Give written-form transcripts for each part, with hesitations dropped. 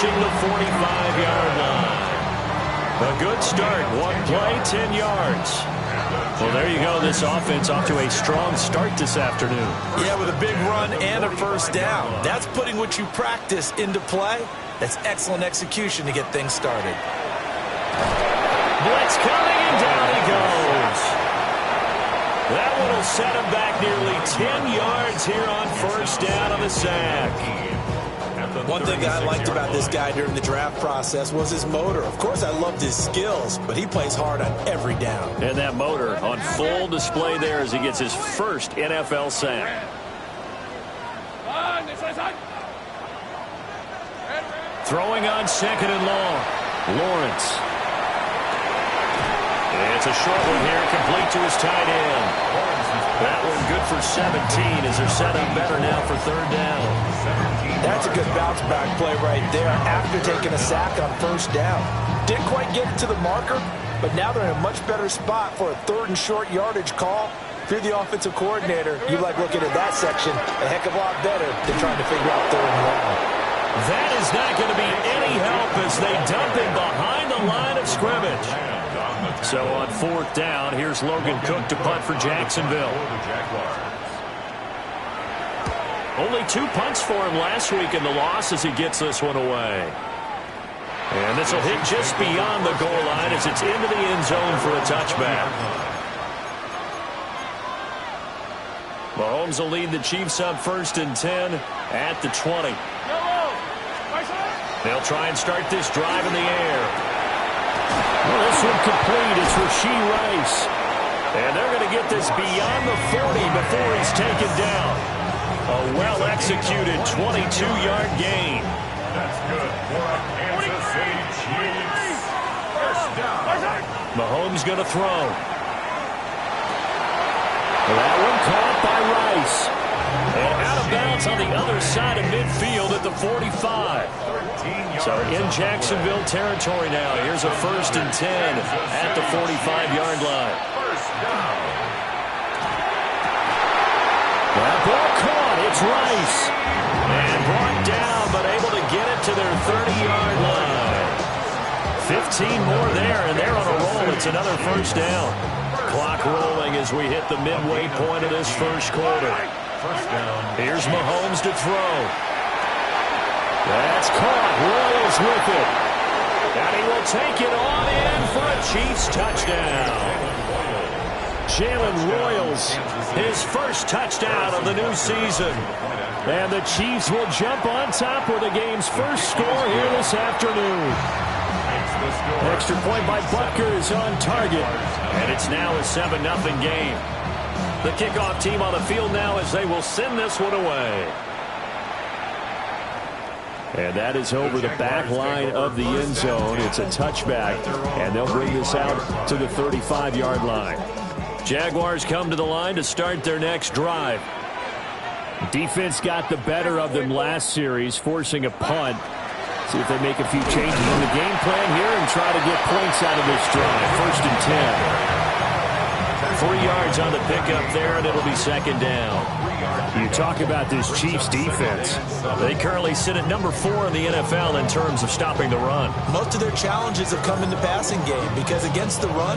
approaching the 45-yard line. A good start. One play, 10 yards. Well, there you go. This offense off to a strong start this afternoon. Yeah, with a big run and a first down. That's putting what you practice into play. That's excellent execution to get things started. Blitz coming, and down he goes. That one will set him back nearly 10 yards here on first down on the sack. One thing that I liked about this guy during the draft process was his motor. Of course, I loved his skills, but he plays hard on every down. And that motor on full display there as he gets his first NFL sack. Throwing on second and long. Lawrence. It's a short one here, complete to his tight end. That one good for 17 as they're set up better now for third down. That's a good bounce back play right there after taking a sack on first down. Didn't quite get it to the marker, but now they're in a much better spot for a third and short yardage call. If you're the offensive coordinator, you like looking at that section a heck of a lot better than trying to figure out third and long. That is not going to be any help as they dump him behind the line of scrimmage. So on fourth down, here's Logan Cook to punt for Jacksonville. Only 2 punts for him last week in the loss as he gets this one away. And this will hit just beyond the goal line as it's into the end zone for a touchback. Mahomes will lead the Chiefs up first and 10 at the 20. They'll try and start this drive in the air. Well, this one complete. It's Rashee Rice. And they're going to get this beyond the 40 before he's taken down. A well-executed 22-yard gain. That's good for a Kansas City Chiefs. First down. Mahomes going to throw. That one caught by Rice. And out of bounds on the other side of midfield at the 45. So in Jacksonville territory now. Here's a first and 10 at the 45-yard line. That ball caught. It's Rice. And brought down, but able to get it to their 30-yard line. 15 more there, and they're on a roll. It's another first down. Clock rolling as we hit the midway point of this first quarter. Here's Mahomes to throw. That's caught. Royals with it. And he will take it on in for a Chiefs touchdown. Jalen Royals, his first touchdown of the new season. And the Chiefs will jump on top with the game's first score here this afternoon. Extra point by Butker is on target. And it's now a 7-0 game. The kickoff team on the field now as they will send this one away. And that is over the back line of the end zone. It's a touchback, and they'll bring this out to the 35-yard line. Jaguars come to the line to start their next drive. Defense got the better of them last series, forcing a punt. See if they make a few changes in the game plan here and try to get points out of this drive. First and 10. 3 yards on the pickup there, and it'll be second down. You talk about this Chiefs defense. They currently sit at number 4 in the NFL in terms of stopping the run. Most of their challenges have come in the passing game because against the run,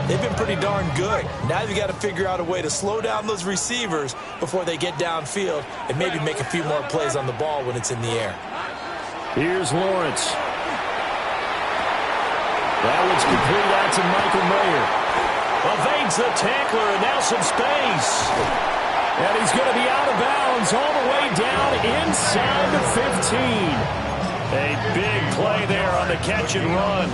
they've been pretty darn good. Now you've got to figure out a way to slow down those receivers before they get downfield and maybe make a few more plays on the ball when it's in the air. Here's Lawrence. That one's complete out to Michael Mayer. Evades the tackler, and now some space. And he's going to be out of bounds all the way down inside the 15. A big play there on the catch and run.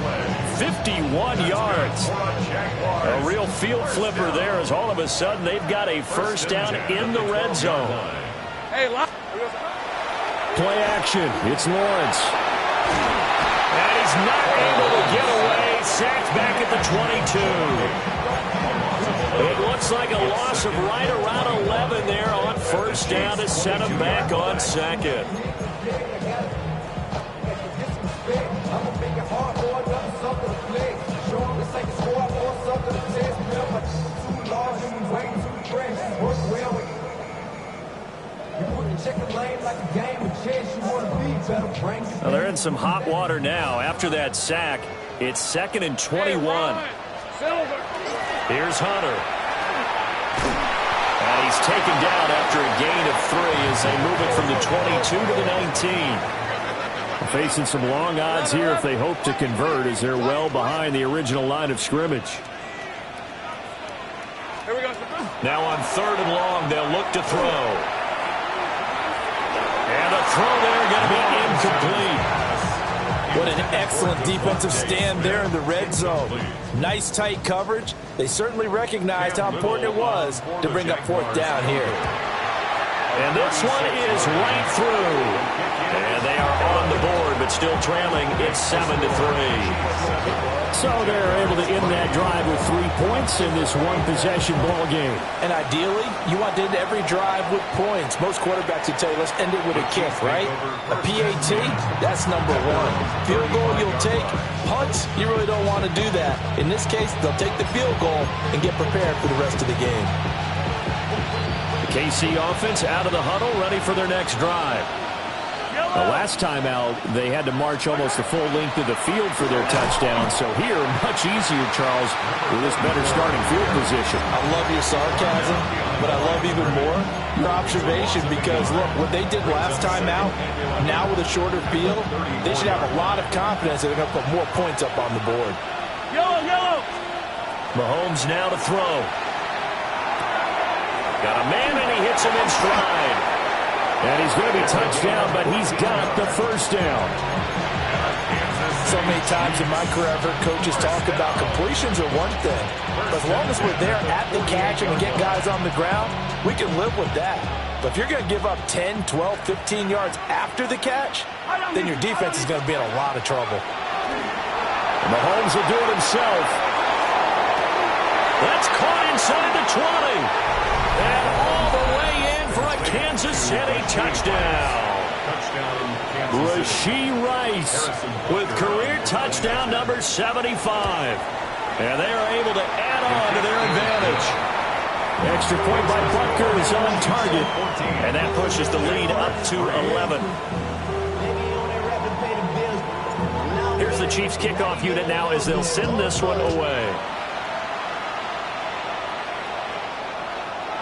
51 yards. A real field flipper there as all of a sudden they've got a first down in the red zone. Play action. It's Lawrence. And he's not able to get away. Sacked back at the 22. It looks like a loss of right around 11 there on first down to set him back on second. Well, they're in some hot water now. After that sack, it's 2nd and 21. Here's Hunter. And he's taken down after a gain of 3 as they move it from the 22 to the 19. Facing some long odds here if they hope to convert, as they're well behind the original line of scrimmage. Now on 3rd and long, they'll look to throw. And a throw there going to be incomplete. What an excellent defensive stand there in the red zone. Nice tight coverage. They certainly recognized how important it was to bring up 4th down here. And this one is right through. And they are on the board, but still trailing. It's 7-3. So they're able to end that drive with 3 points in this one-possession ball game. And ideally, you want to end every drive with points. Most quarterbacks would tell you, let's end it with a kick, right? A PAT, that's number 1. Field goal you'll take. Punts, you really don't want to do that. In this case, they'll take the field goal and get prepared for the rest of the game. The KC offense out of the huddle, ready for their next drive. The last time out, they had to march almost the full length of the field for their touchdown. So here, much easier, Charles, with this better starting field position. I love your sarcasm, but I love even more your observation because, look, what they did last time out, now with a shorter field, they should have a lot of confidence that they're going to put more points up on the board. Yellow! Mahomes now to throw. Got a man, and he hits him in stride. And he's going to be touched down, but he's got the first down. So many times in my career, I've heard coaches talk about completions are one thing. But as long as we're there at the catch and get guys on the ground, we can live with that. But if you're going to give up 10, 12, 15 yards after the catch, then your defense is going to be in a lot of trouble. And Mahomes will do it himself. That's caught inside the 20. And all the way in for a Kansas City touchdown. Rashee Rice with career touchdown number 75. And they are able to add on to their advantage. Extra point by Butker is on target. And that pushes the lead up to 11. Here's the Chiefs kickoff unit now as they'll send this one away.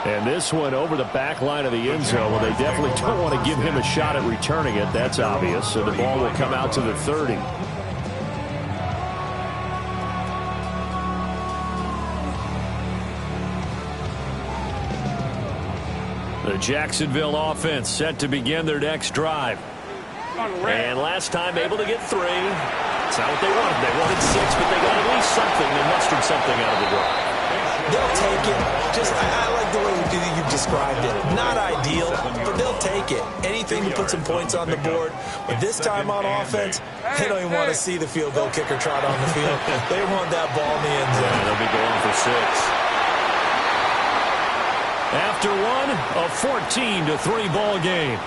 And this one over the back line of the end zone. Well, they definitely don't want to give him a shot at returning it. That's obvious. So the ball will come out to the 30. The Jacksonville offense set to begin their next drive. And last time able to get 3. It's not what they wanted. They wanted 6, but they got at least something. They mustered something out of the drive. They'll take it. I like the way you've described it. Not ideal, but they'll take it. Anything to put some points on the board. But this time on offense, they don't even want to see the field goal kicker trot on the field. They want that ball in the end zone. Yeah, they'll be going for 6. After one, a 14-3 ball game.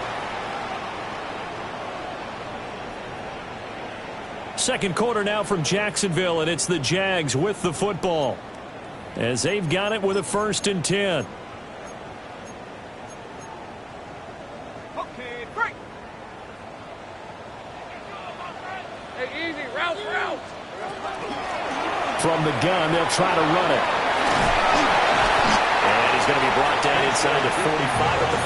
Second quarter now from Jacksonville, and it's the Jags with the football, as they've got it with a 1st and 10. Okay, break. Hey, easy, route. From the gun, they'll try to run it. And he's going to be brought down inside the 45 at the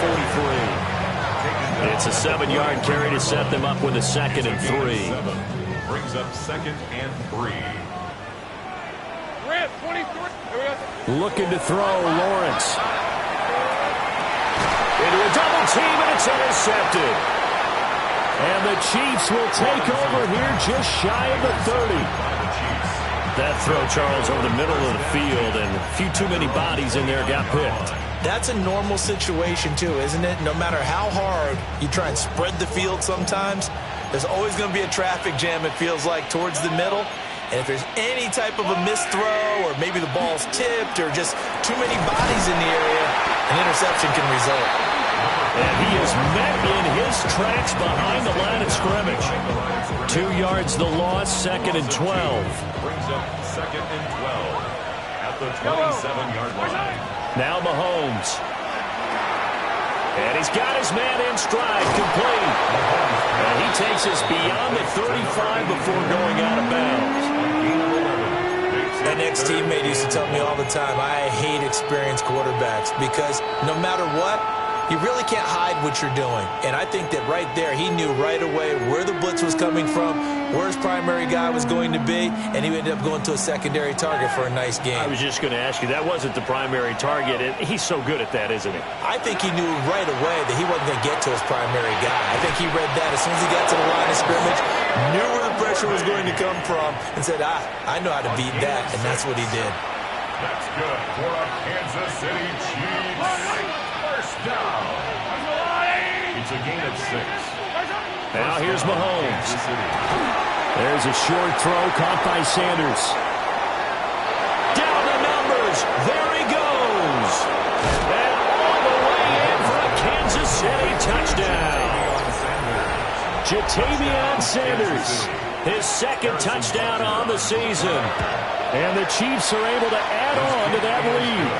43. It's a 7-yard carry to set them up with a 2nd and 3. Brings up 2nd and 3. Red, 23. Looking to throw, Lawrence. Into a double team, and it's intercepted. And the Chiefs will take over here just shy of the 30. That throw, Charles, over the middle of the field, and a few too many bodies in there got picked. That's a normal situation, too, isn't it? No matter how hard you try and spread the field sometimes, there's always going to be a traffic jam, it feels like, towards the middle. And if there's any type of a missed throw or maybe the ball's tipped or just too many bodies in the area, an interception can result. And he is met in his tracks behind the line of scrimmage. 2 yards the loss, 2nd and 12. Brings up 2nd and 12 at the 27-yard line. Now Mahomes. And he's got his man in stride, complete. And he takes us beyond the 35 before going out of bounds. An ex-teammate used to tell me all the time, I hate experienced quarterbacks because no matter what, you really can't hide what you're doing. And I think that right there, he knew right away where the blitz was coming from, where his primary guy was going to be, and he ended up going to a secondary target for a nice game. I was just going to ask you, that wasn't the primary target. He's so good at that, isn't he? I think he knew right away that he wasn't going to get to his primary guy. I think he read that as soon as he got to the line of scrimmage, knew where the pressure was going to come from, and said, I know how to beat that, and that's what he did. That's good for a Kansas City Chiefs. First down. It's a gain of 6. Now here's Mahomes. There's a short throw caught by Sanders. Down the numbers. There he goes. And all the way in for a Kansas City touchdown. Ja'Tavion Sanders, his second touchdown on the season. And the Chiefs are able to add on to that lead.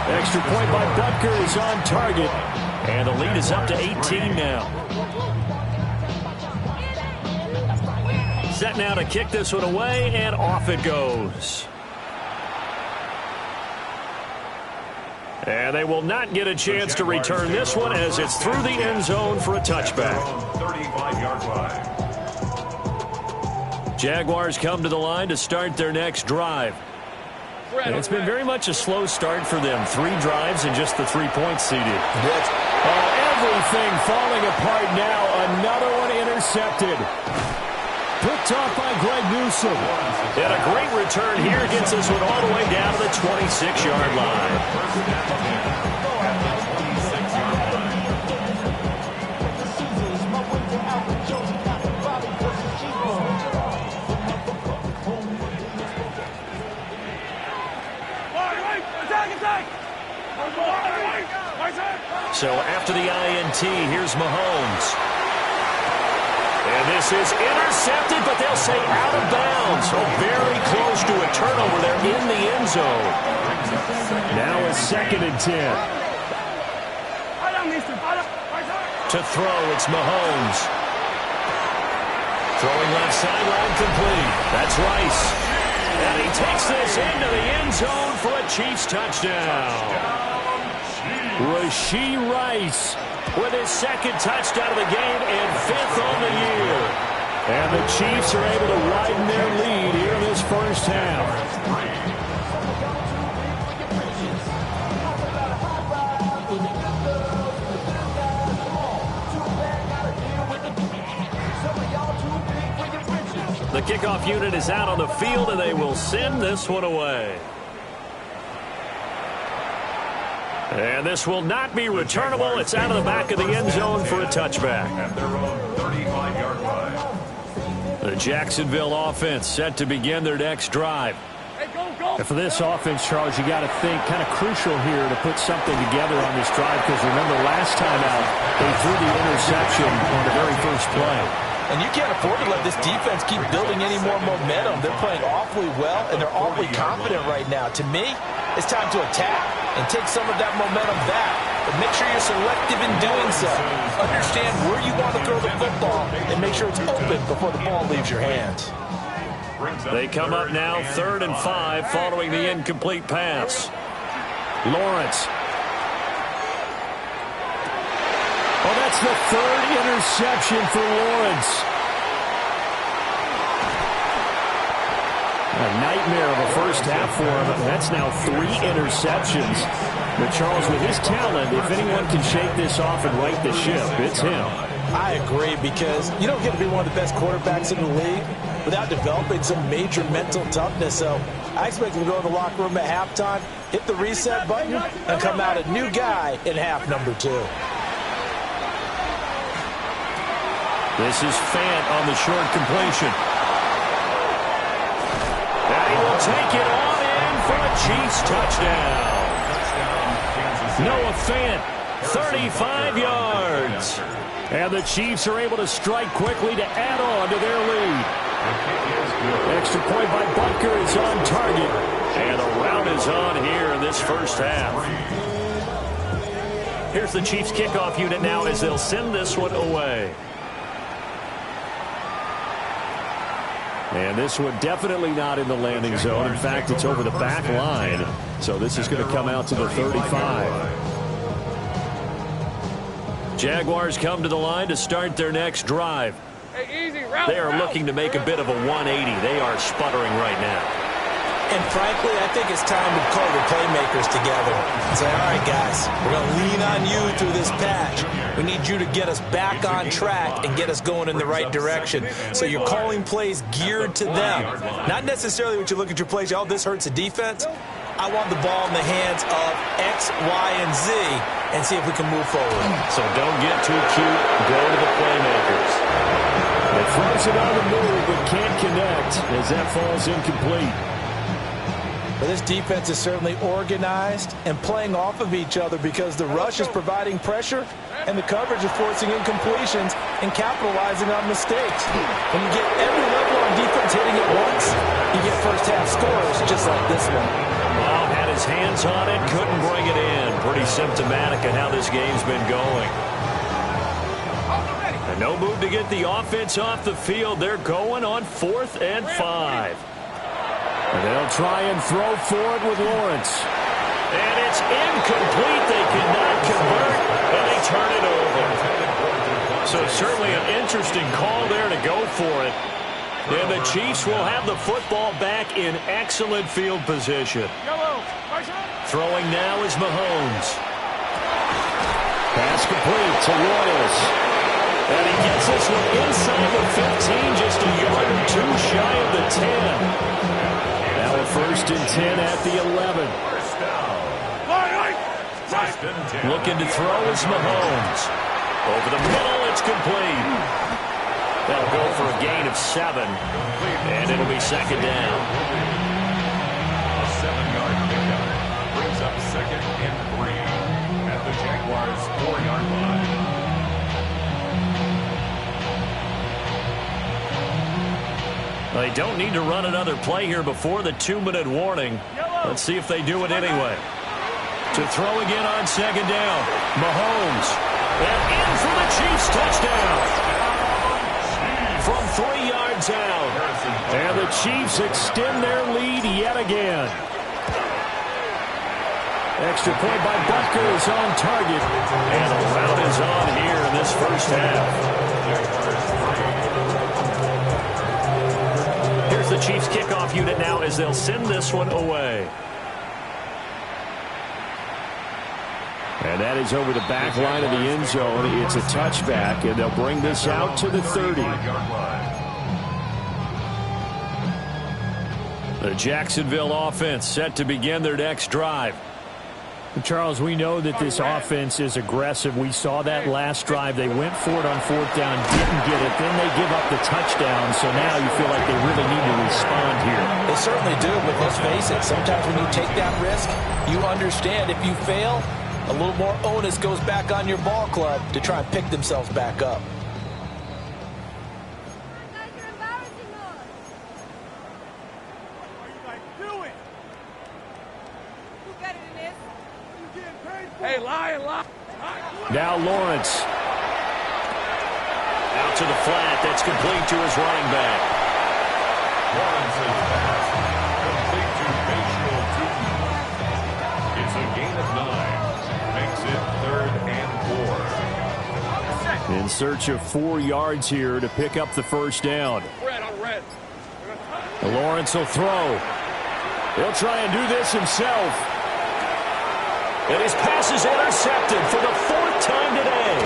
Extra point by Butker is on target. And the lead is up to 18 now. Set now to kick this one away, and off it goes. And they will not get a chance to return this one as it's through the end zone for a touchback. 35-yard line. Jaguars come to the line to start their next drive. And it's been very much a slow start for them. 3 drives and just the 3 points seeded. Everything falling apart now. Another one intercepted. Picked off by Greg Newsome. And a great return here gets this one all the way down to the 26-yard line. So after the INT, here's Mahomes. And this is intercepted, but they'll say out of bounds. So very close to a turnover there in the end zone. Now a 2nd and 10. To throw, it's Mahomes. Throwing left sideline complete. That's Rice. And he takes this into the end zone for a Chiefs touchdown. Rashee Rice with his 2nd touchdown of the game and 5th on the year. And the Chiefs are able to widen their lead here in this first half. The kickoff unit is out on the field, and they will send this one away. And this will not be returnable. It's out of the back of the end zone for a touchback. At their own 35-yard line. The Jacksonville offense set to begin their next drive. And for this offense, Charles, you got to think kind of crucial here to put something together on this drive, because remember last time out they threw the interception on the very first play. And you can't afford to let this defense keep building any more momentum. They're playing awfully well, and they're awfully confident right now. To me, it's time to attack and take some of that momentum back. But make sure you're selective in doing so. Understand where you want to throw the football and make sure it's open before the ball leaves your hands. They come up now 3rd and 5 following the incomplete pass. Lawrence. Oh, that's the 3rd interception for Lawrence. A nightmare of a first half for him. That's now 3 interceptions. But Charles, with his talent, if anyone can shake this off and right the ship, it's him. I agree, because you don't get to be one of the best quarterbacks in the league without developing some major mental toughness. So I expect him to go in the locker room at halftime, hit the reset button, and come out a new guy in half number 2. This is Fant on the short completion. And he will take it on in for a Chiefs touchdown. Noah Fant, 35 yards. And the Chiefs are able to strike quickly to add on to their lead. Extra point by Butker is on target. And a rout is on here in this first half. Here's the Chiefs kickoff unit now as they'll send this one away. And this one definitely not in the landing zone. In fact, it's over the back line. So this is going to come out to the 35. Jaguars come to the line to start their next drive. Hey, easy, route, they are looking to make a bit of a 180. They are sputtering right now. And frankly, I think it's time to call the playmakers together and say, all right, guys, we're going to lean on you through this patch. We need you to get us back on track and get us going in the right direction. So you're calling plays geared to them. Not necessarily what you look at your plays, oh, this hurts the defense. I want the ball in the hands of X, Y, and Z and see if we can move forward. So don't get too cute. Go to the playmakers. It throws it on the move, but can't connect as that falls incomplete. But this defense is certainly organized and playing off of each other because the rush is providing pressure and the coverage is forcing incompletions and capitalizing on mistakes. When you get every level on defense hitting at once, you get first-half scores just like this one. Well, had his hands on it, couldn't bring it in. Pretty symptomatic of how this game's been going. And no move to get the offense off the field. They're going on 4th and 5. And they'll try and throw forward with Lawrence. And it's incomplete. They cannot convert, and they turn it over. So certainly an interesting call there to go for it. And the Chiefs will have the football back in excellent field position. Throwing now is Mahomes. Pass complete to Royals. And he gets this one inside the 15, just a yard or two shy of the 10. Now a 1st and 10 at the 11. Looking to throw is Mahomes. Over the middle, it's complete. That'll go for a gain of 7. And it'll be 2nd down. A 7-yard pickup brings up 2nd and 3 at the Jaguars' 4-yard line. They don't need to run another play here before the 2-minute warning. Let's see if they do it anyway. To throw again on 2nd down. Mahomes. And in for the Chiefs touchdown. From 3 yards out. And the Chiefs extend their lead yet again. Extra point by Butker is on target. And a rout is on here in this first half. Here's the Chiefs kickoff unit now as they'll send this one away. And that is over the back line of the end zone. It's a touchback, and they'll bring this out to the 30. The Jacksonville offense set to begin their next drive. Charles, we know that this offense is aggressive. We saw that last drive. They went for it on 4th down, didn't get it. Then they give up the touchdown. So now you feel like they really need to respond here. They certainly do, but let's face it, sometimes when you take that risk, you understand if you fail, a little more onus goes back on your ball club to try and pick themselves back up. Hey, lie. Now Lawrence. Out to the flat. That's complete to his running back. Lawrence's pass complete to Bayfield Tootin. It's a gain of 9. Makes it 3rd and 4. In search of 4 yards here to pick up the 1st down. Red. Lawrence will throw. He'll try and do this himself. And his pass is intercepted for the 4th time today.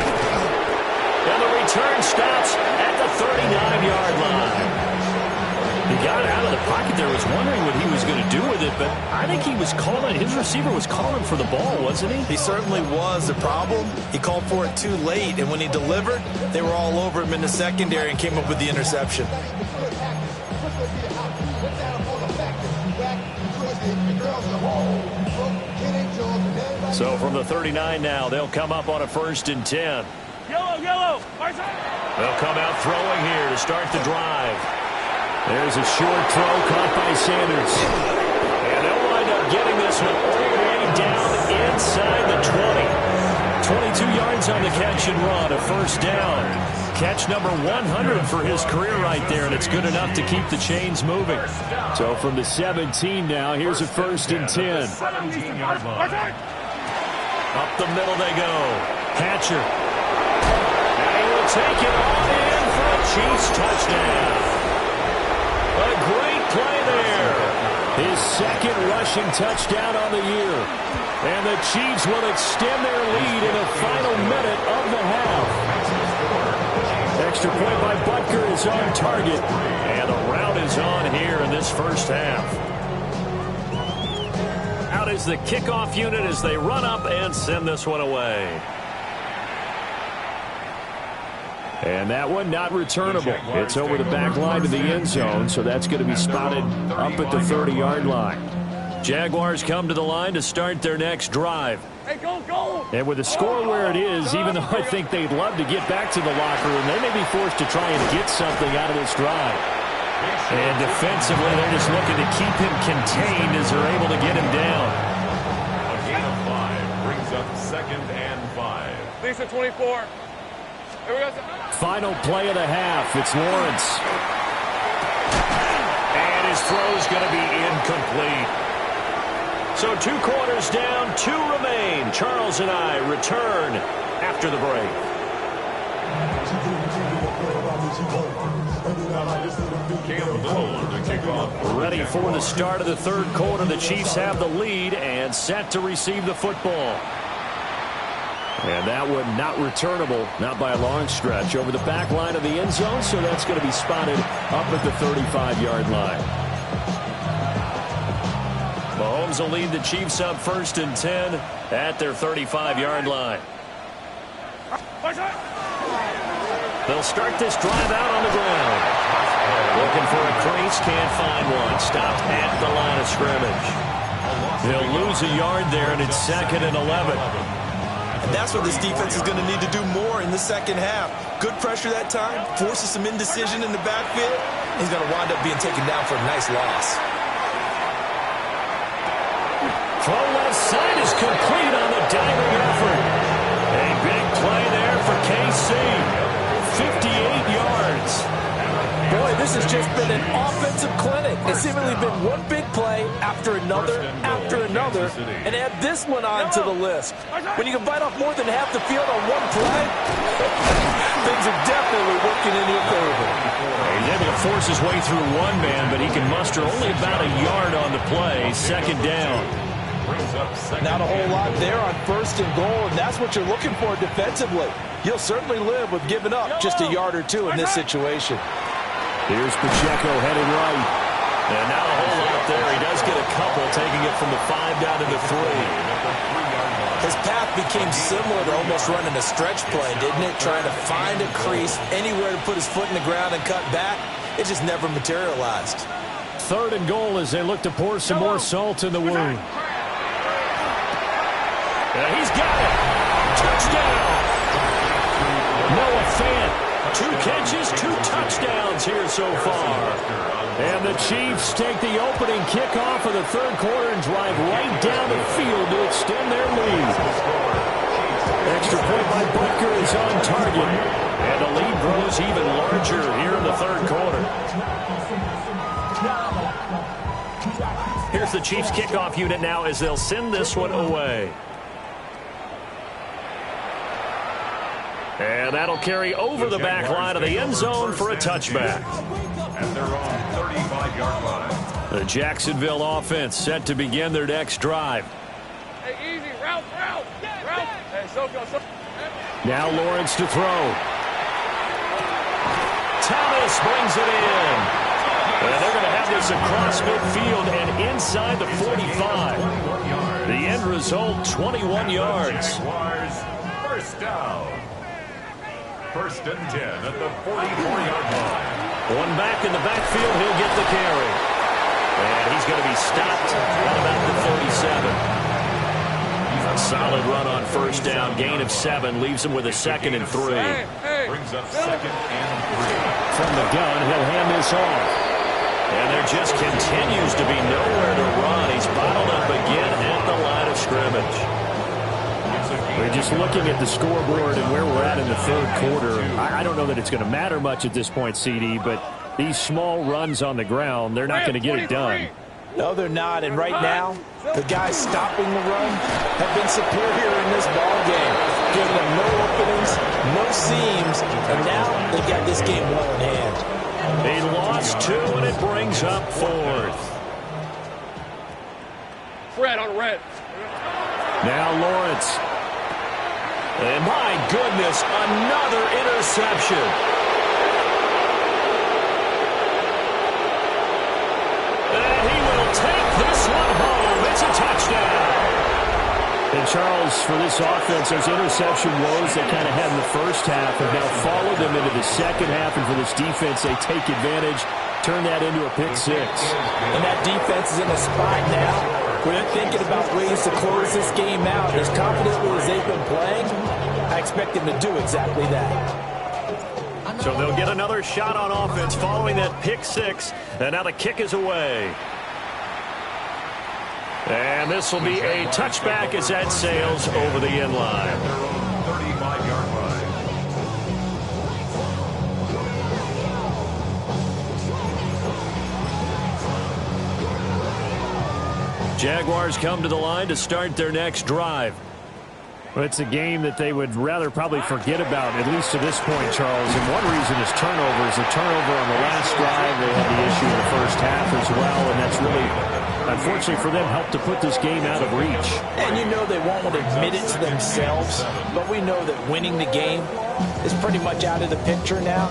And the return stops at the 39-yard line. He got out of the pocket there, was wondering what he was going to do with it, but I think he was calling, his receiver was calling for the ball, wasn't he? He certainly was. The problem, he called for it too late, and when he delivered, they were all over him in the secondary and came up with the interception. So from the 39 now, they'll come up on a 1st and 10. Yellow. They'll come out throwing here to start the drive. There's a short throw caught by Sanders. And they'll wind up getting this one all the way down inside the 20. 22 yards on the catch and run, a first down. Catch number 100 for his career right there, and it's good enough to keep the chains moving. So from the 17 now, here's a first and 10. 17-yard line. Up the middle they go. Hatcher. And he will take it on in for a Chiefs touchdown. A great play there. His second rushing touchdown on the year. And the Chiefs will extend their lead in the final minute of the half. Extra point by Butker is on target. And the rout is on here in this first half. Out is the kickoff unit as they run up and send this one away. And that one not returnable. It's over the back line to the end zone, so that's going to be spotted up at the 30-yard line. Jaguars come to the line to start their next drive. Hey, go, go! And with the score where it is, even though I think they'd love to get back to the locker room, they may be forced to try and get something out of this drive. And defensively, they're just looking to keep him contained as they're able to get him down. A gain of 5 brings up 2nd and 5. Lisa 24. Here we go. Final play of the half. It's Lawrence. And his throw's going to be incomplete. So 2 quarters down, 2 remain. Charles and I return after the break. Cam Little to kick off. Ready for the start of the third quarter. The Chiefs have the lead and set to receive the football. And that one not returnable, not by a long stretch, over the back line of the end zone, so that's going to be spotted up at the 35-yard line. Mahomes will lead the Chiefs up 1st and 10 at their 35-yard line. They'll start this drive out on the ground. Looking for a crease, can't find one. Stopped at the line of scrimmage. They'll lose a yard there, and it's 2nd and 11. And that's what this defense is going to need to do more in the second half. Good pressure that time, forces some indecision in the backfield. He's going to wind up being taken down for a nice loss. Throw left side is complete on the diving effort. A big play there for KC. 58 yards. Boy, this has just been an offensive clinic. It's seemingly been one big play after another, and add this one on to the list. When you can bite off more than half the field on one play, things are definitely working in your favor. He's able to force his way through one man, but he can muster only about a yard on the play. 2nd down. Not a whole lot there on 1st and goal, and that's what you're looking for defensively. You'll certainly live with giving up just a yard or 2 in this situation. Here's Pacheco headed right. And not a whole lot there. He does get a couple, taking it from the 5 down to the 3. His path became similar to almost running a stretch play, didn't it? Trying to find a crease, anywhere to put his foot in the ground and cut back. It just never materialized. 3rd and goal as they look to pour some more salt in the wound. He's got it. Touchdown. Noah Fant. 2 catches, 2 touchdowns here so far. And the Chiefs take the opening kickoff of the third quarter and drive right down the field to extend their lead. Extra point by Butker is on target. And the lead grows even larger here in the third quarter. Here's the Chiefs kickoff unit now as they'll send this one away. And that'll carry over the back line of the end zone for a touchback. At their own 35-yard line. The Jacksonville offense set to begin their next drive. Hey, easy. Route. Hey, so go. Now Lawrence to throw. Thomas brings it in. And they're going to have this across midfield and inside the 45. The end result, 21 yards. Jaguars, first down. 1st and 10 at the 44-yard line. One back in the backfield, he'll get the carry. And he's going to be stopped at about the 37. A solid run on 1st down, gain of 7, leaves him with a 2nd and 3. Brings up 2nd and 3. From the gun, he'll hand this off. And there just continues to be nowhere to run. He's bottled up again at the line of scrimmage. It's a We're just looking at the scoreboard and where we're at in the third quarter. I don't know that it's going to matter much at this point, CD, but these small runs on the ground, they're not going to get it done. No, they're not. And right now, the guys stopping the run have been superior in this ball game, giving them no openings, no seams, and now they've got this game well in hand. They lost 2, and it brings up 4th. Red on red. Now Lawrence. And my goodness, another interception. And he will take this one home. It's a touchdown. And Charles, for this offense, those interception woes they kind of had in the first half have now followed them into the second half. And for this defense, they take advantage, turn that into a pick 6. And that defense is in a spot now where they're thinking about ways to close this game out. As confidently as they've been playing, I expect them to do exactly that. So they'll get another shot on offense following that pick 6. And now the kick is away. And this will be a touchback as that sails over the end line. 35-yard line. Jaguars come to the line to start their next drive. Well, it's a game that they would rather probably forget about, at least to this point, Charles. And one reason is turnovers. The turnover on the last drive, they had the issue in the first half as well, and that's really, unfortunately for them, helped to put this game out of reach. And you know they won't admit it to themselves, but we know that winning the game is pretty much out of the picture now.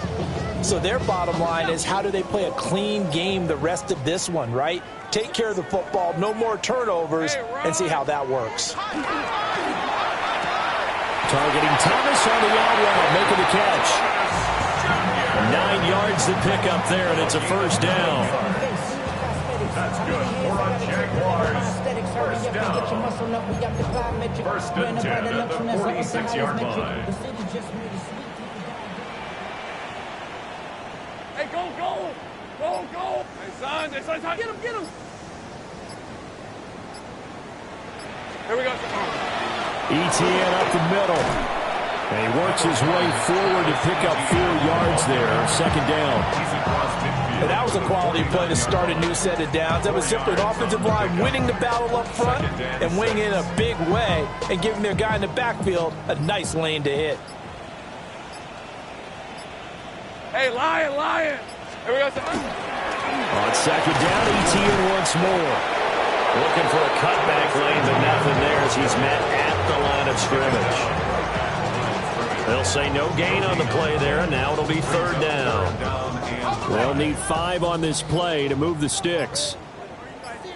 So their bottom line is, how do they play a clean game the rest of this one, right? Take care of the football, no more turnovers, and see how that works. Targeting Thomas on the out route, making the catch. 9 yards to pick up there, and it's a first down. That's good for our Jaguars. First down. First and 10 at the 46-yard line. Hey, go, go. Go, go. Hey, son. Hey, son. Get him, get him. Here we go. ETN up the middle. And he works his way forward to pick up 4 yards there. Second down. And that was a quality play to start a new set of downs. That was simply an offensive line winning the battle up front and winning in a big way and giving their guy in the backfield a nice lane to hit. Hey, Lion, Lion. Here we go. On second down, ETN once more. Looking for a cutback lane, but nothing there as he's met at the line of scrimmage. They'll say no gain on the play there, and now it'll be third down. They'll need 5 on this play to move the sticks.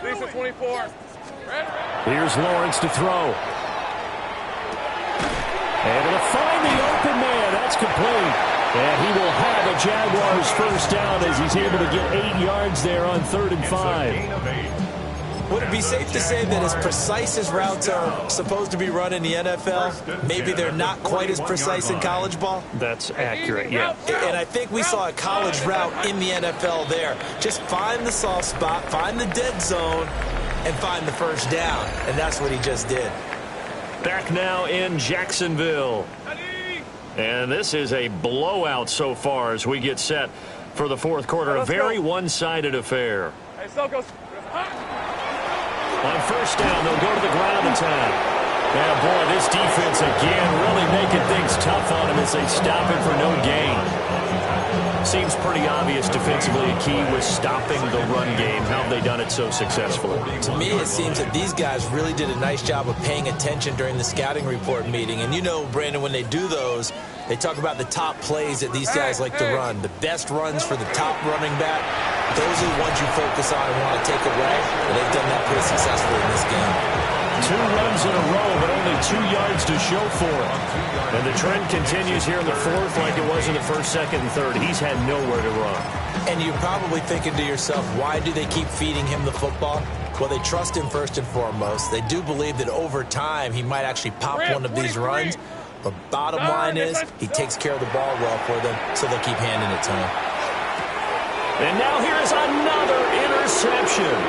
Lisa 24. Here's Lawrence to throw. Able to find the open man. That's complete. And he will have a Jaguars first down as he's able to get 8 yards there on 3rd and 5. Would it be safe to say that as precise as routes are supposed to be run in the NFL, maybe they're not quite as precise in college ball? That's accurate, yeah. And I think we saw a college route in the NFL there. Just find the soft spot, find the dead zone, and find the first down. And that's what he just did. Back now in Jacksonville. And this is a blowout so far as we get set for the fourth quarter. A very one-sided affair. Hey, Sokos. On first down, they'll go to the ground attack. Yeah, boy, this defense again really making things tough on him as they stop him for no gain. Seems pretty obvious defensively a key was stopping the run game. How have they done it so successfully? To me, it seems that these guys really did a nice job of paying attention during the scouting report meeting. And you know, Brandon, when they do those, they talk about the top plays that these guys like to run. The best runs for the top running back, those are the ones you focus on and want to take away. And they've done that pretty successfully in this game. 2 runs in a row, but only 2 yards to show for it. And the trend continues here in the fourth like it was in the first, second, and third. He's had nowhere to run. And you're probably thinking to yourself, why do they keep feeding him the football? Well, they trust him first and foremost. They do believe that over time he might actually pop one of these runs. But bottom line is he takes care of the ball well for them, so they'll keep handing it to him. And now here's another interception.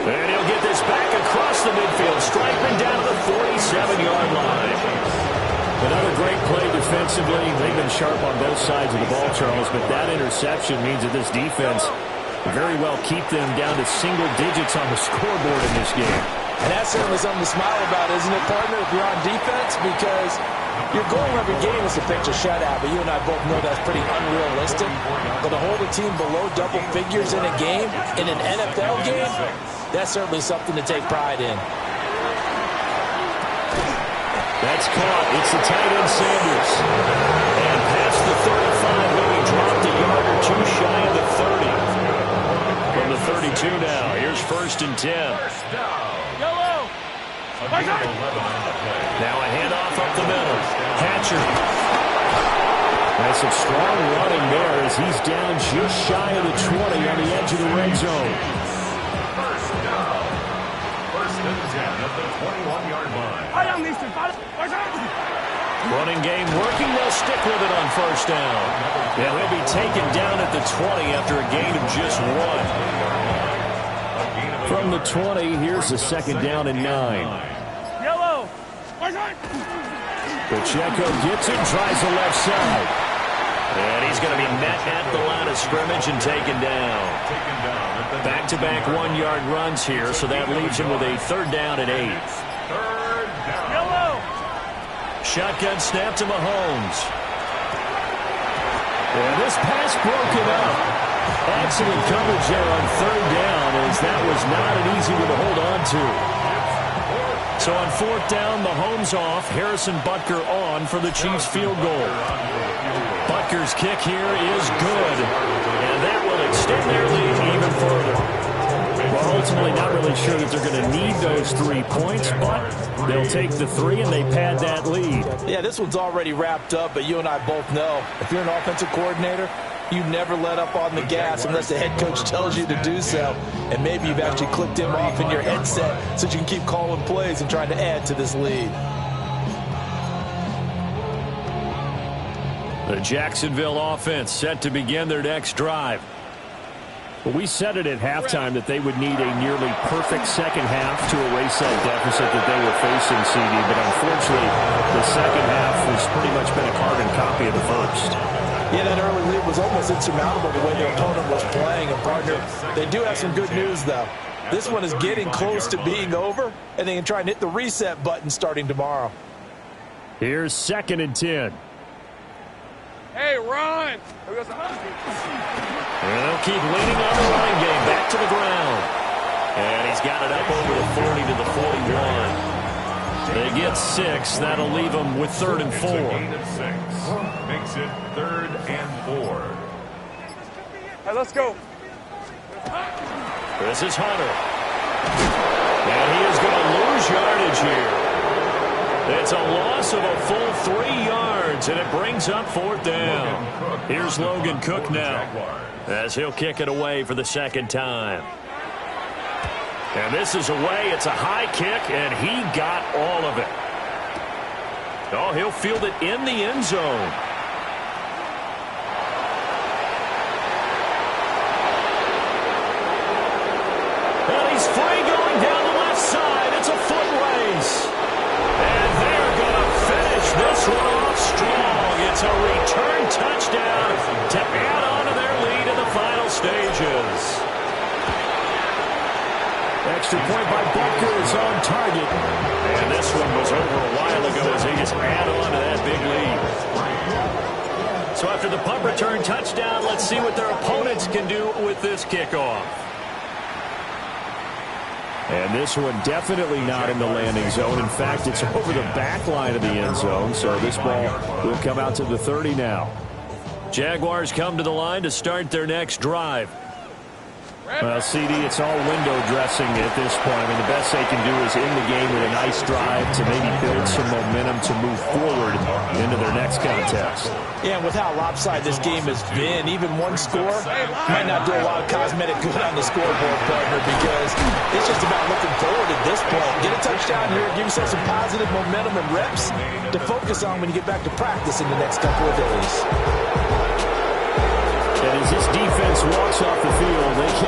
And he'll get this back across the midfield, striking down to the 47-yard line. Another great play defensively. They've been sharp on both sides of the ball, Charles, but that interception means that this defense very well keep them down to single digits on the scoreboard in this game. And that's certainly something to smile about, isn't it, partner, if you're on defense? Because your goal every game is to pitch a shutout, but you and I both know that's pretty unrealistic. But to hold a team below double figures in a game, in an NFL game, that's certainly something to take pride in. That's caught. It's the tight end Sanders. And past the 35, maybe dropped a yard or two shy of the 30. From the 32 now, here's 1st and 10. Yellow. Now a handoff up the middle. Hatcher. That's some strong running there as he's down just shy of the 20 on the edge of the red zone. First and 10 at the 21-yard line. Running game working. They'll stick with it on 1st down. And he'll be taken down at the 20 after a gain of just 1. From the 20, here's the 2nd down and 9. Yellow. Pacheco gets it, tries the left side. And he's going to be met at the line of scrimmage and taken down. Back-to-back 1-yard runs here, so that leaves him with a 3rd down and 8. Yellow. Shotgun snap to Mahomes. And this pass broken up. Excellent coverage there on 3rd down, as that was not an easy one to hold on to. So on 4th down, Mahomes off. Harrison Butker on for the Chiefs field goal. Butker's kick here is good, and that will extend their lead even further. Well, ultimately not really sure that they're going to need those 3 points, but they'll take the 3 and they pad that lead. Yeah, this one's already wrapped up, but you and I both know if you're an offensive coordinator, you never let up on the gas unless the head coach tells you to do so. And maybe you've actually clicked him off in your headset so you can keep calling plays and trying to add to this lead. The Jacksonville offense set to begin their next drive. Well, we said it at halftime that they would need a nearly perfect second half to erase that deficit that they were facing, CD. But unfortunately, the second half has pretty much been a carbon copy of the first. Yeah, that early lead was almost insurmountable the way their opponent was playing. And, partner, they do have some good news, though. This one is getting close to being over, and they can try and hit the reset button starting tomorrow. Here's 2nd and 10. Hey, run. And they'll keep leaning on the running game. Back to the ground. And he's got it up over the 40 to the 41. They get 6. That'll leave them with 3rd and 4. Gain of 6. Makes it 3rd and 4. Hey, let's go. This is Hunter. And he is going to lose yardage here. It's a loss of a full 3 yards, and it brings up 4th down. Here's Logan Cook now, as he'll kick it away for the 2nd time. And this is away. It's a high kick, and he got all of it. Oh, he'll field it in the end zone. And he's free going down the left side. It's a foot race. And they're going to finish this one off strong. It's a return touchdown to add on to their lead in the final stages. Extra point by Butker is on target. And this one was over a while ago as they just add on to that big lead. So after the punt return touchdown, let's see what their opponents can do with this kickoff. And this one definitely not in the landing zone. In fact, it's over the back line of the end zone. So this ball will come out to the 30 now. Jaguars come to the line to start their next drive. Well, CD, it's all window dressing at this point. I mean, the best they can do is end the game with a nice drive to maybe build some momentum to move forward into their next contest. Yeah, and with how lopsided this game has been, even one score might not do a lot of cosmetic good on the scoreboard, partner, because it's just about looking forward at this point. Get a touchdown here, give yourself some positive momentum and reps to focus on when you get back to practice in the next couple of days. And as this defense walks off the field, they can